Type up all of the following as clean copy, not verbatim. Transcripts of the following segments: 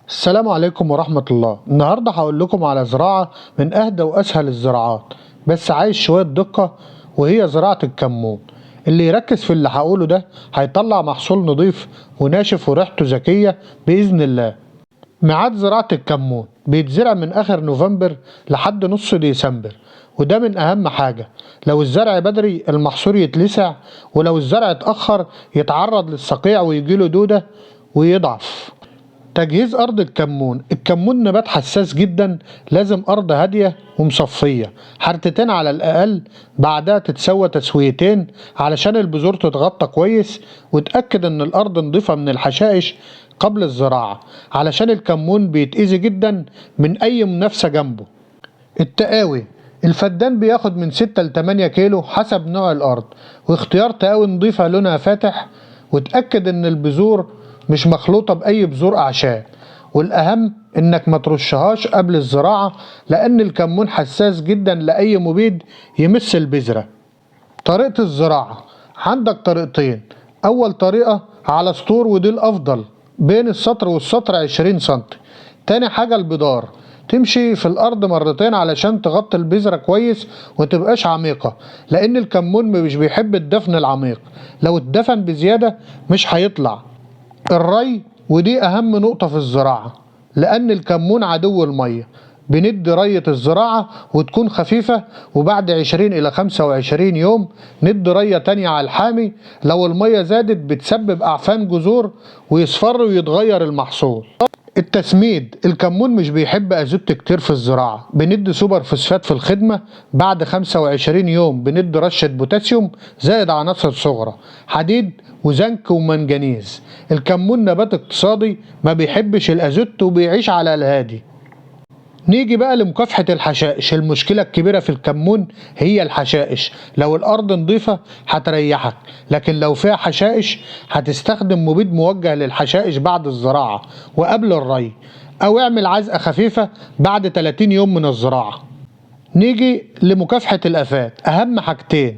السلام عليكم ورحمة الله. النهاردة هقول لكم على زراعة من أهدى وأسهل الزراعات، بس عايز شوية دقة، وهي زراعة الكمون. اللي يركز في اللي هقوله ده هيطلع محصول نضيف وناشف وريحته ذكية بإذن الله. ميعاد زراعة الكمون بيتزرع من آخر نوفمبر لحد نص ديسمبر، وده من أهم حاجة. لو الزرع بدري المحصول يتلسع، ولو الزرع اتأخر يتعرض للصقيع ويجيله دودة ويضعف. تجهيز أرض الكمون نبات حساس جدا، لازم أرض هادية ومصفية، حرتين على الأقل، بعدها تتسوى تسويتين علشان البذور تتغطى كويس، وتأكد إن الأرض نضيفة من الحشائش قبل الزراعة، علشان الكمون بيتأذي جدا من أي منافسة جنبه. التقاوي، الفدان بياخد من 6 ل 8 كيلو حسب نوع الأرض، واختيار تقاوي نضيفة لونها فاتح، وتأكد إن البذور مش مخلوطة بأي بذور أعشاب، والأهم إنك ما ترشهاش قبل الزراعة، لأن الكمون حساس جدا لأي مبيد يمس البذرة. طريقة الزراعة عندك طريقتين. أول طريقة على سطور، ودي الأفضل، بين السطر والسطر 20 سنتي. تاني حاجة البدار، تمشي في الأرض مرتين علشان تغطي البذرة كويس ومتبقاش عميقة، لأن الكمون مش بيحب الدفن العميق، لو اتدفن بزيادة مش هيطلع. الري، ودي أهم نقطة في الزراعة، لأن الكمون عدو المية. بندي رية الزراعة وتكون خفيفة، وبعد 20 إلى 25 يوم ندي رية تانية على الحامي. لو المية زادت بتسبب أعفان جذور ويصفر ويتغير المحصول. التسميد، الكمون مش بيحب أزوت كتير في الزراعة، بندي سوبر فوسفات في الخدمة. بعد 25 يوم بندي رشة بوتاسيوم زائد عناصر صغرى، حديد وزنك ومنجنيز. الكمون نبات اقتصادي ما بيحبش الأزوت وبيعيش على الهادي. نيجي بقى لمكافحة الحشائش. المشكلة الكبيرة في الكمون هي الحشائش. لو الأرض نظيفة هتريحك، لكن لو فيها حشائش هتستخدم مبيد موجه للحشائش بعد الزراعة وقبل الري، أو اعمل عزقة خفيفة بعد 30 يوم من الزراعة. نيجي لمكافحة الآفات. أهم حاجتين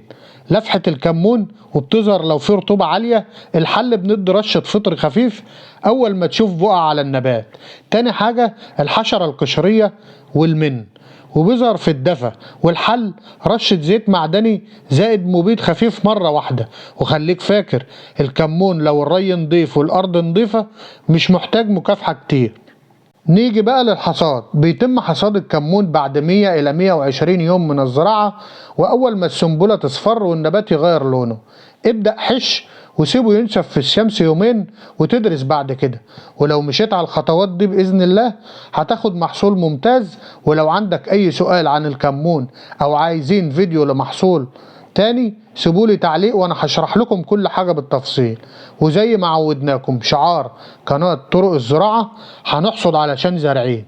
لفحة الكمون، وبتظهر لو في رطوبة عالية. الحل بندي رشة فطر خفيف أول ما تشوف بقع على النبات. تاني حاجة الحشرة القشرية والمن، وبيظهر في الدفا. والحل رشة زيت معدني زائد مبيد خفيف مرة واحدة. وخليك فاكر الكمون لو الري نضيف والأرض نضيفة مش محتاج مكافحة كتير. نيجي بقى للحصاد. بيتم حصاد الكمون بعد 100 إلى 120 يوم من الزراعة، وأول ما السنبلة تصفر والنبات يغير لونه ابدأ حش وسيبه ينشف في الشمس يومين وتدرس بعد كده. ولو مشيت على الخطوات دي بإذن الله هتاخد محصول ممتاز. ولو عندك أي سؤال عن الكمون أو عايزين فيديو لمحصول تاني سيبولي تعليق وانا هشرح لكم كل حاجة بالتفصيل. وزي ما عودناكم شعار قناة طرق الزراعة، هنحصد علشان زارعين.